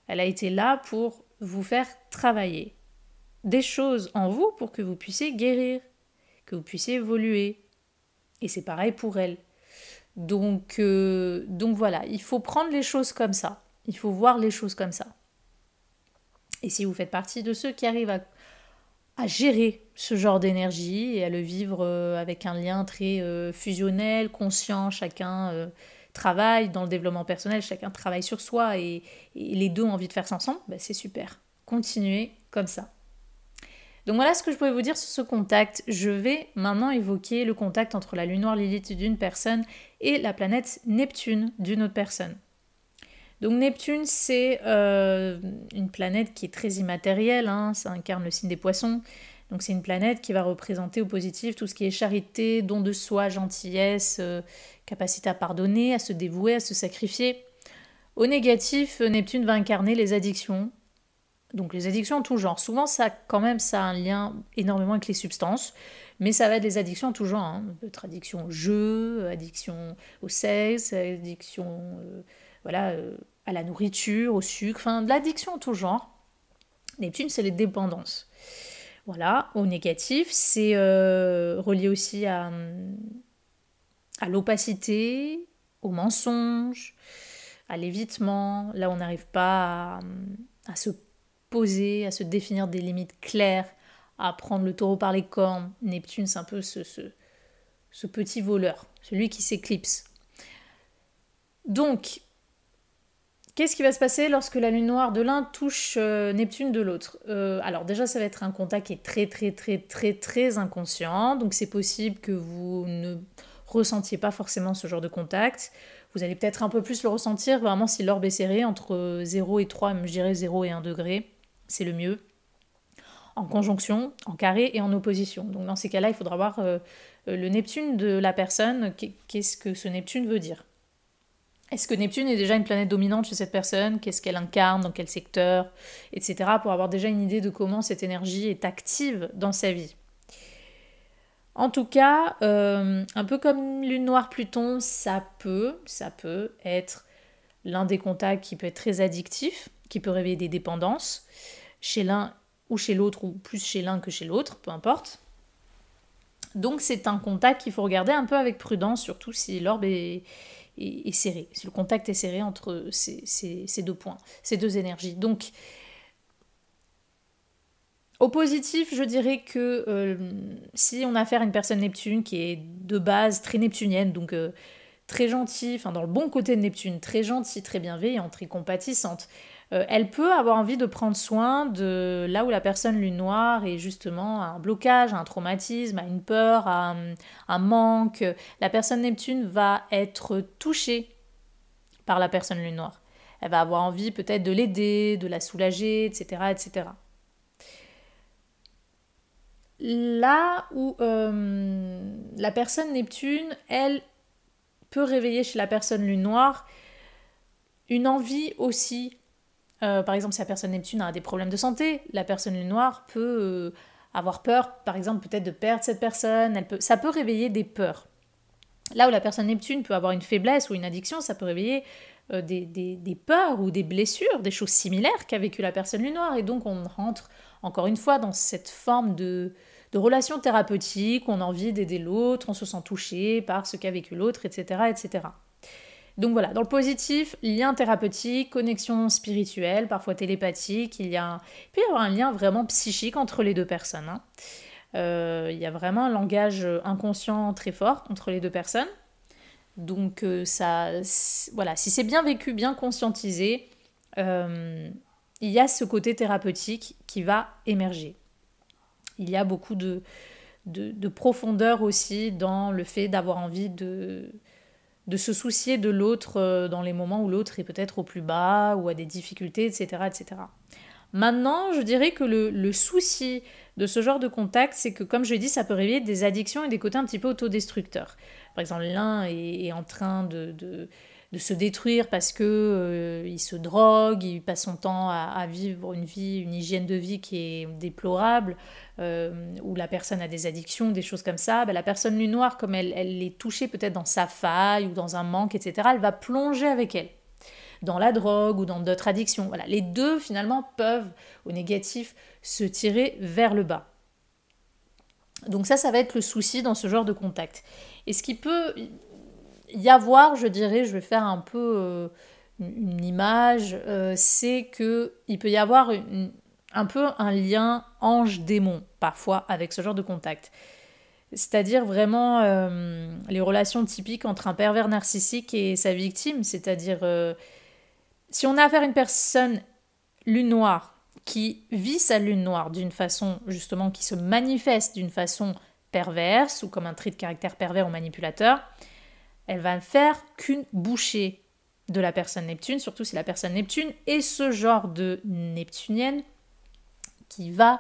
elle a été là pour vous faire travailler des choses en vous pour que vous puissiez guérir, que vous puissiez évoluer. Et c'est pareil pour elle. Donc voilà, il faut prendre les choses comme ça. Il faut voir les choses comme ça. Et si vous faites partie de ceux qui arrivent à gérer ce genre d'énergie et à le vivre avec un lien très fusionnel, conscient, chacun travaille dans le développement personnel, chacun travaille sur soi et les deux ont envie de faire ça ensemble, c'est super. Continuez comme ça. Donc voilà ce que je pouvais vous dire sur ce contact. Je vais maintenant évoquer le contact entre la lune noire Lilith d'une personne et la planète Neptune d'une autre personne. Donc Neptune, c'est une planète qui est très immatérielle, ça incarne le signe des poissons. Donc c'est une planète qui va représenter au positif tout ce qui est charité, don de soi, gentillesse, capacité à pardonner, à se dévouer, à se sacrifier. Au négatif, Neptune va incarner les addictions. Donc les addictions en tout genre. Souvent, ça a un lien énormément avec les substances, mais ça va être des addictions en tout genre. Ça peut être addiction au jeu, addiction au sexe, addiction à la nourriture, au sucre, enfin de l'addiction en tout genre. Neptune, c'est les dépendances. Voilà, au négatif, c'est relié aussi à l'opacité, au mensonge, à l'évitement. Là, on n'arrive pas à se poser, à se définir des limites claires, à prendre le taureau par les cornes. Neptune, c'est un peu ce petit voleur, celui qui s'éclipse. Donc, qu'est-ce qui va se passer lorsque la lune noire de l'un touche Neptune de l'autre? Alors déjà, ça va être un contact qui est très très très très très inconscient, donc c'est possible que vous ne ressentiez pas forcément ce genre de contact. Vous allez peut-être un peu plus le ressentir vraiment si l'orbe est serré entre 0 et 3, je dirais 0 et 1 degré, c'est le mieux. En conjonction, en carré et en opposition. Donc dans ces cas-là, il faudra voir le Neptune de la personne, qu'est-ce que ce Neptune veut dire. Est-ce que Neptune est déjà une planète dominante chez cette personne? Qu'est-ce qu'elle incarne? Dans quel secteur? Etc. Pour avoir déjà une idée de comment cette énergie est active dans sa vie. En tout cas, un peu comme lune noire Pluton, ça peut être l'un des contacts qui peut être très addictif, qui peut réveiller des dépendances chez l'un ou chez l'autre, ou plus chez l'un que chez l'autre, peu importe. Donc c'est un contact qu'il faut regarder un peu avec prudence, surtout si l'orbe est serré, si le contact est serré entre ces deux points, ces deux énergies. Donc, au positif, je dirais que si on a affaire à une personne Neptune qui est de base très neptunienne, donc très gentille, enfin dans le bon côté de Neptune, très gentille, très bienveillante, très compatissante, elle peut avoir envie de prendre soin de là où la personne lune noire est justement à un blocage, à un traumatisme, à une peur, à un manque. La personne Neptune va être touchée par la personne lune noire. Elle va avoir envie peut-être de l'aider, de la soulager, etc. etc. Là où la personne Neptune, elle, peut réveiller chez la personne lune noire une envie aussi. Par exemple, si la personne Neptune a des problèmes de santé, la personne lune noire peut avoir peur, par exemple, peut-être de perdre cette personne. Ça peut réveiller des peurs. Là où la personne Neptune peut avoir une faiblesse ou une addiction, ça peut réveiller des peurs ou des blessures, des choses similaires qu'a vécu la personne lune noire. Et donc, on rentre encore une fois dans cette forme de relation thérapeutique, on a envie d'aider l'autre, on se sent touché par ce qu'a vécu l'autre, etc., etc. Donc voilà, dans le positif, lien thérapeutique, connexion spirituelle, parfois télépathique, peut y avoir un lien vraiment psychique entre les deux personnes. Il y a vraiment un langage inconscient très fort entre les deux personnes. Donc voilà, si c'est bien vécu, bien conscientisé, il y a ce côté thérapeutique qui va émerger. Il y a beaucoup de profondeur aussi dans le fait d'avoir envie de se soucier de l'autre dans les moments où l'autre est peut-être au plus bas ou a des difficultés, etc. etc. Maintenant, je dirais que le souci de ce genre de contact, c'est que, comme je l'ai dit, ça peut réveiller des addictions et des côtés un petit peu autodestructeurs. Par exemple, l'un est en train de se détruire parce que il se drogue, il passe son temps à vivre une hygiène de vie qui est déplorable, où la personne a des addictions, des choses comme ça. La personne lune noire, comme elle est touchée peut-être dans sa faille ou dans un manque, etc., elle va plonger avec elle dans la drogue ou dans d'autres addictions. Voilà, les deux finalement peuvent, au négatif, se tirer vers le bas. Donc ça va être le souci dans ce genre de contact. Et ce qui peut y avoir, je dirais, je vais faire un peu une image, c'est qu'il peut y avoir un peu un lien ange-démon, parfois, avec ce genre de contact. C'est-à-dire vraiment les relations typiques entre un pervers narcissique et sa victime, c'est-à-dire si on a affaire à une personne lune noire qui vit sa lune noire d'une façon justement qui se manifeste d'une façon perverse ou comme un trait de caractère pervers ou manipulateur, elle va faire qu'une bouchée de la personne Neptune, surtout si la personne Neptune est ce genre de neptunienne qui va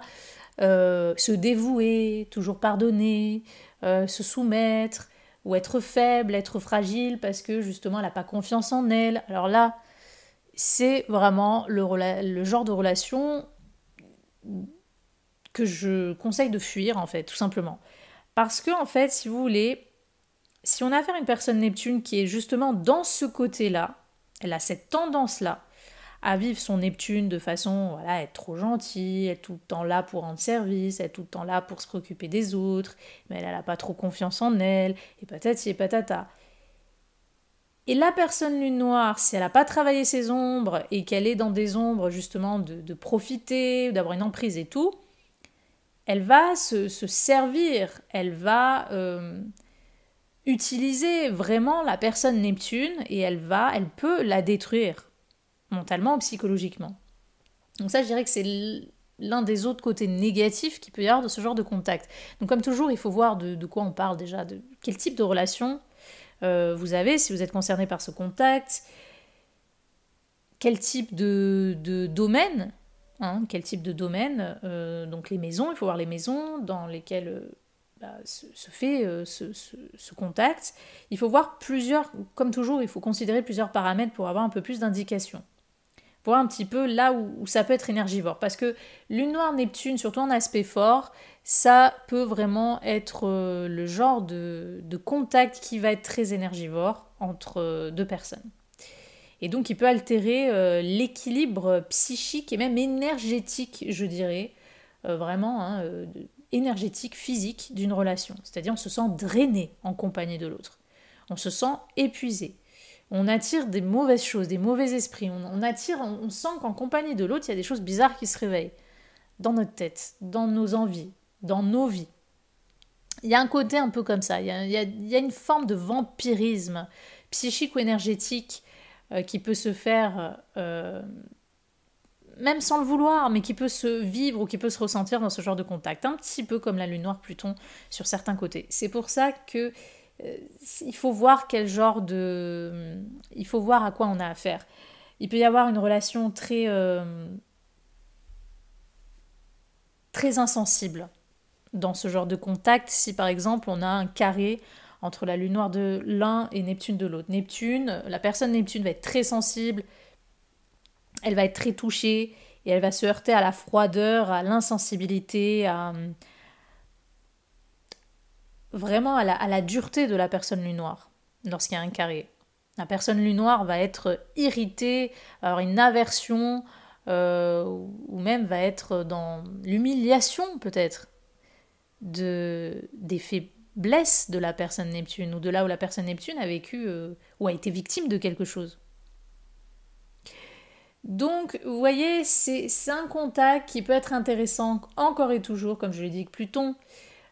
se dévouer, toujours pardonner, se soumettre, ou être faible, être fragile parce que justement elle n'a pas confiance en elle. Alors là, c'est vraiment le genre de relation que je conseille de fuir en fait, tout simplement. Parce que en fait, si vous voulez, si on a affaire à une personne Neptune qui est justement dans ce côté-là, elle a cette tendance-là à vivre son Neptune de façon, voilà, être trop gentille, être tout le temps là pour rendre service, être tout le temps là pour se préoccuper des autres, mais elle n'a pas trop confiance en elle, et patati et patata. Et la personne lune noire, si elle n'a pas travaillé ses ombres et qu'elle est dans des ombres justement de profiter, d'avoir une emprise et tout, elle va se servir, elle va utiliser vraiment la personne Neptune et elle peut la détruire mentalement ou psychologiquement. Donc ça, je dirais que c'est l'un des autres côtés négatifs qu'il peut y avoir de ce genre de contact. Donc comme toujours, il faut voir de quoi on parle déjà, de quel type de relation vous avez, si vous êtes concerné par ce contact, quel type de domaine, quel type de domaine, donc les maisons, il faut voir les maisons dans lesquelles se fait ce contact. Il faut voir plusieurs, comme toujours, il faut considérer plusieurs paramètres pour avoir un peu plus d'indications. Pour voir un petit peu là où ça peut être énergivore. Parce que lune noire Neptune, surtout en aspect fort, ça peut vraiment être le genre de contact qui va être très énergivore entre deux personnes. Et donc il peut altérer l'équilibre psychique et même énergétique, je dirais, vraiment énergétique, physique d'une relation. C'est-à-dire on se sent drainé en compagnie de l'autre. On se sent épuisé. On attire des mauvaises choses, des mauvais esprits. On sent qu'en compagnie de l'autre, il y a des choses bizarres qui se réveillent. Dans notre tête, dans nos envies, dans nos vies. Il y a un côté un peu comme ça. Il y a une forme de vampirisme psychique ou énergétique qui peut se faire, même sans le vouloir, mais qui peut se vivre ou qui peut se ressentir dans ce genre de contact. Un petit peu comme la lune noire Pluton sur certains côtés. C'est pour ça que il faut voir quel genre de... Il faut voir à quoi on a affaire. Il peut y avoir une relation très insensible dans ce genre de contact si par exemple on a un carré entre la lune noire de l'un et Neptune de l'autre. La personne Neptune va être très sensible, elle va être très touchée et elle va se heurter à la froideur, à l'insensibilité, vraiment à la dureté de la personne lune noire lorsqu'il y a un carré. La personne lune noire va être irritée, avoir une aversion ou même va être dans l'humiliation peut-être des faiblesses de la personne Neptune ou de là où la personne Neptune a vécu ou a été victime de quelque chose. Donc, vous voyez, c'est un contact qui peut être intéressant encore et toujours, comme je l'ai dit, que Pluton.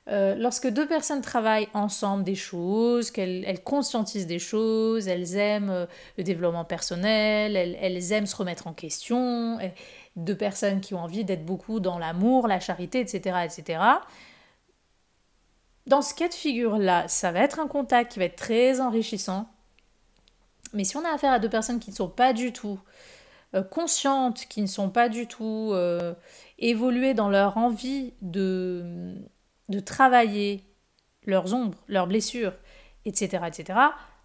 Lorsque deux personnes travaillent ensemble des choses, qu'elles conscientisent des choses, elles aiment le développement personnel, elles aiment se remettre en question, deux personnes qui ont envie d'être beaucoup dans l'amour, la charité, etc., etc. Dans ce cas de figure-là, ça va être un contact qui va être très enrichissant. Mais si on a affaire à deux personnes qui ne sont pas du tout conscientes, qui ne sont pas du tout évoluées dans leur envie de travailler leurs ombres, leurs blessures, etc., etc.,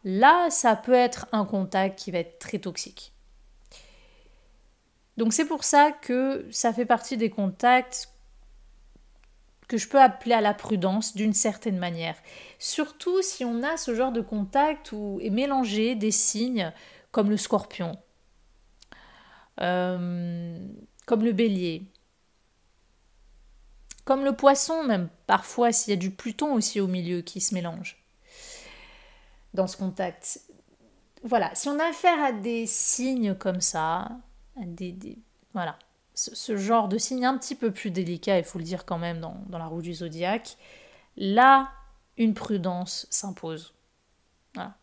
là, ça peut être un contact qui va être très toxique. Donc c'est pour ça que ça fait partie des contacts que je peux appeler à la prudence d'une certaine manière. Surtout si on a ce genre de contact où est mélangé des signes comme le scorpion, comme le bélier, comme le poisson même, parfois s'il y a du Pluton aussi au milieu qui se mélange dans ce contact. Voilà, si on a affaire à des signes comme ça, voilà, ce genre de signes un petit peu plus délicats, il faut le dire quand même dans la roue du zodiaque, là, une prudence s'impose. Voilà.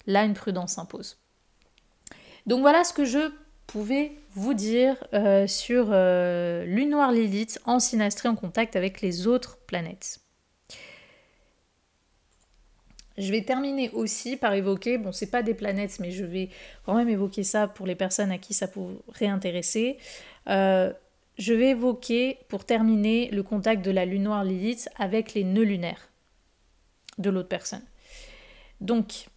Là, une prudence s'impose. Donc voilà ce que je pouvez vous dire sur Lune Noire Lilith en synastrie en contact avec les autres planètes. Je vais terminer aussi par évoquer, bon c'est pas des planètes mais je vais quand même évoquer ça pour les personnes à qui ça pourrait intéresser. Je vais évoquer pour terminer le contact de la Lune Noire Lilith avec les nœuds lunaires de l'autre personne. Donc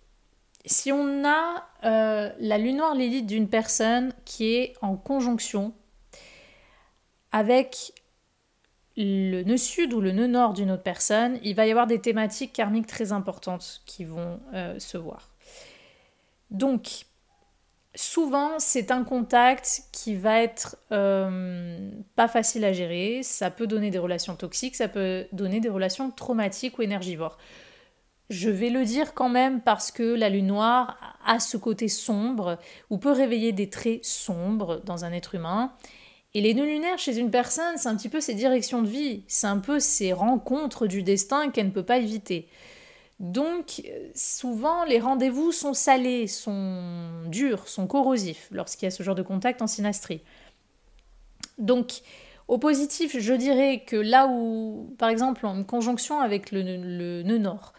si on a la Lune Noire Lilith d'une personne qui est en conjonction avec le nœud sud ou le nœud nord d'une autre personne, il va y avoir des thématiques karmiques très importantes qui vont se voir. Donc, souvent, c'est un contact qui va être pas facile à gérer. Ça peut donner des relations toxiques, ça peut donner des relations traumatiques ou énergivores. Je vais le dire quand même parce que la lune noire a ce côté sombre ou peut réveiller des traits sombres dans un être humain. Et les nœuds lunaires chez une personne, c'est un petit peu ses directions de vie, c'est un peu ses rencontres du destin qu'elle ne peut pas éviter. Donc souvent les rendez-vous sont salés, sont durs, sont corrosifs lorsqu'il y a ce genre de contact en synastrie. Donc au positif, je dirais que là où, par exemple, en conjonction avec le nœud nord,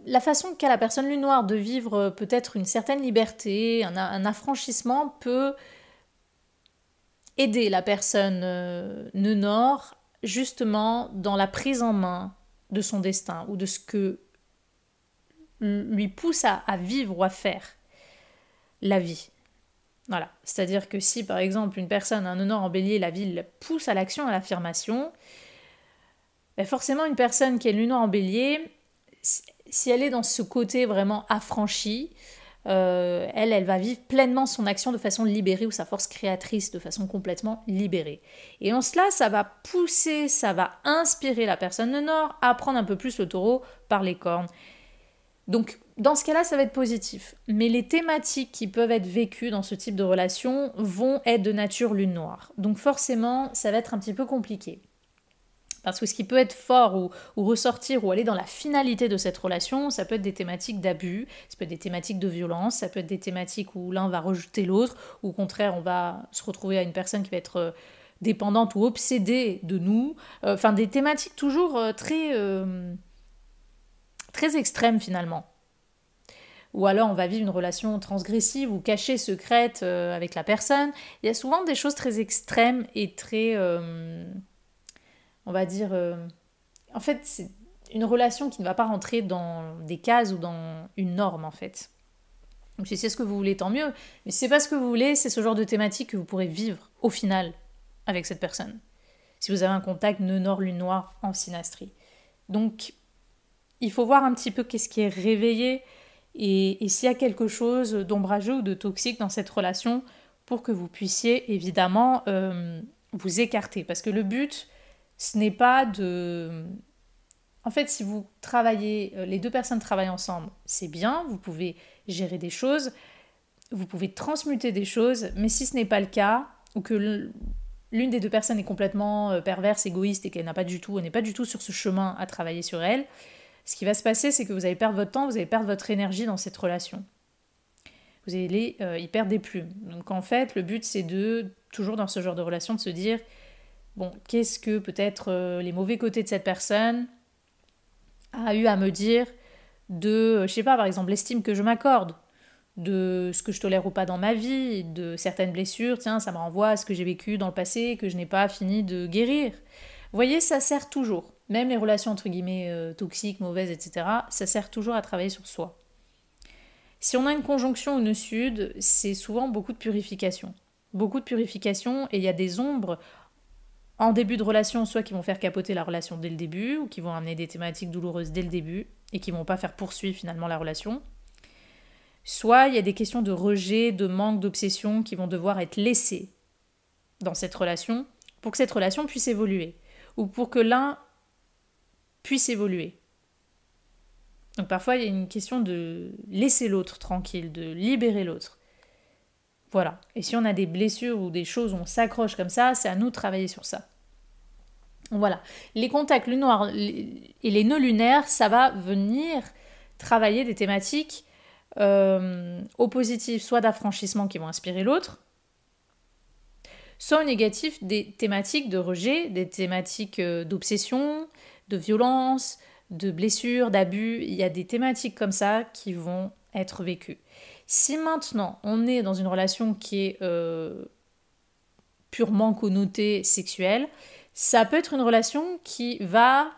la façon qu'a la personne lune noire de vivre peut-être une certaine liberté, un affranchissement peut aider la personne nœud nord justement dans la prise en main de son destin ou de ce que lui pousse à vivre ou à faire la vie. Voilà, c'est-à-dire que si par exemple une personne a un nœud nord en bélier, la vie le pousse à l'action, à l'affirmation, ben forcément une personne qui est lune noire en bélier, si elle est dans ce côté vraiment affranchi, elle va vivre pleinement son action de façon libérée ou sa force créatrice de façon complètement libérée. Et en cela, ça va pousser, ça va inspirer la personne de Nord à prendre un peu plus le taureau par les cornes. Donc, dans ce cas-là, ça va être positif. Mais les thématiques qui peuvent être vécues dans ce type de relation vont être de nature lune noire. Donc forcément, ça va être un petit peu compliqué. Parce que ce qui peut être fort ou ressortir ou aller dans la finalité de cette relation, ça peut être des thématiques d'abus, ça peut être des thématiques de violence, ça peut être des thématiques où l'un va rejeter l'autre, ou au contraire, on va se retrouver à une personne qui va être dépendante ou obsédée de nous. Enfin, des thématiques toujours très extrêmes finalement. Ou alors on va vivre une relation transgressive ou cachée, secrète avec la personne. Il y a souvent des choses très extrêmes et très... on va dire... en fait, c'est une relation qui ne va pas rentrer dans des cases ou dans une norme, en fait. Donc si c'est ce que vous voulez, tant mieux. Mais si c'est pas ce que vous voulez, c'est ce genre de thématique que vous pourrez vivre, au final, avec cette personne. Si vous avez un contact nœud nord, lune noire en synastrie. Donc, il faut voir un petit peu qu'est-ce qui est réveillé et s'il y a quelque chose d'ombrageux ou de toxique dans cette relation pour que vous puissiez, évidemment, vous écarter. Parce que le but... ce n'est pas de... En fait, si vous travaillez, les deux personnes travaillent ensemble, c'est bien, vous pouvez gérer des choses, vous pouvez transmuter des choses, mais si ce n'est pas le cas, ou que l'une des deux personnes est complètement perverse, égoïste, et qu'elle n'est pas du tout sur ce chemin à travailler sur elle, ce qui va se passer, c'est que vous allez perdre votre temps, vous allez perdre votre énergie dans cette relation. Vous allez y perdre des plumes. Donc en fait, le but, c'est toujours dans ce genre de relation, de se dire... bon, qu'est-ce que peut-être les mauvais côtés de cette personne a eu à me dire de, je sais pas, par exemple, l'estime que je m'accorde, de ce que je tolère ou pas dans ma vie, de certaines blessures, tiens, ça me renvoie à ce que j'ai vécu dans le passé, que je n'ai pas fini de guérir. Vous voyez, ça sert toujours. Même les relations, entre guillemets, toxiques, mauvaises, etc., ça sert toujours à travailler sur soi. Si on a une conjonction au nœud sud, c'est souvent beaucoup de purification. Beaucoup de purification, et il y a des ombres en début de relation, soit qui vont faire capoter la relation dès le début, ou qui vont amener des thématiques douloureuses dès le début, et qui vont pas faire poursuivre finalement la relation. Soit il y a des questions de rejet, de manque, d'obsession qui vont devoir être laissées dans cette relation, pour que cette relation puisse évoluer, ou pour que l'un puisse évoluer. Donc parfois il y a une question de laisser l'autre tranquille, de libérer l'autre. Voilà. Et si on a des blessures ou des choses où on s'accroche comme ça, c'est à nous de travailler sur ça. Voilà. Les contacts lune noire et les nœuds lunaires, ça va venir travailler des thématiques au positif, soit d'affranchissement qui vont inspirer l'autre, soit au négatif, des thématiques de rejet, des thématiques d'obsession, de violence, de blessures, d'abus. Il y a des thématiques comme ça qui vont être vécues. Si maintenant on est dans une relation qui est purement connotée sexuelle, ça peut être une relation qui va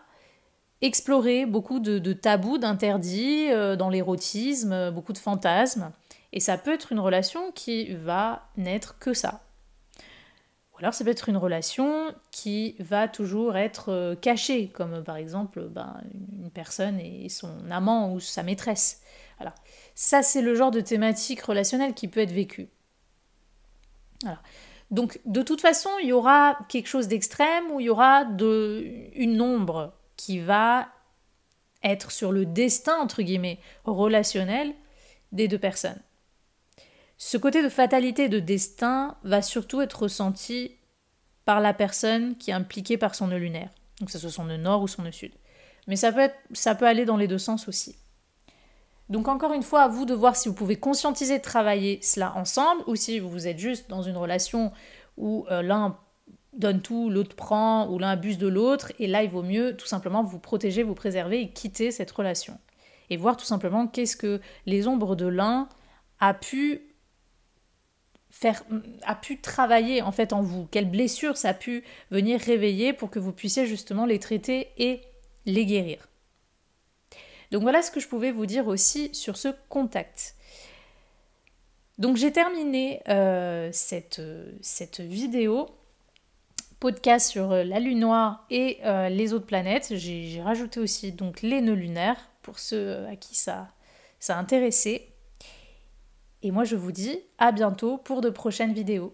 explorer beaucoup de tabous, d'interdits dans l'érotisme, beaucoup de fantasmes. Et ça peut être une relation qui va n'être que ça. Ou alors ça peut être une relation qui va toujours être cachée, comme par exemple une personne et son amant ou sa maîtresse. Voilà. Ça, c'est le genre de thématique relationnelle qui peut être vécue. Voilà. Donc, de toute façon, il y aura quelque chose d'extrême où il y aura une ombre qui va être sur le destin, entre guillemets, relationnel des deux personnes. Ce côté de fatalité et de destin va surtout être ressenti par la personne qui est impliquée par son nœud lunaire. Donc, que ce soit son nœud nord ou son nœud sud. Mais ça peut aller dans les deux sens aussi. Donc encore une fois, à vous de voir si vous pouvez conscientiser de travailler cela ensemble ou si vous êtes juste dans une relation où l'un donne tout, l'autre prend, ou l'un abuse de l'autre. Et là, il vaut mieux tout simplement vous protéger, vous préserver et quitter cette relation. Et voir tout simplement qu'est-ce que les ombres de l'un a pu travailler en fait en vous. Quelles blessures ça a pu venir réveiller pour que vous puissiez justement les traiter et les guérir. Donc voilà ce que je pouvais vous dire aussi sur ce contact. Donc j'ai terminé cette vidéo podcast sur la lune noire et les autres planètes. J'ai rajouté aussi donc les nœuds lunaires pour ceux à qui ça a intéressé. Et moi je vous dis à bientôt pour de prochaines vidéos.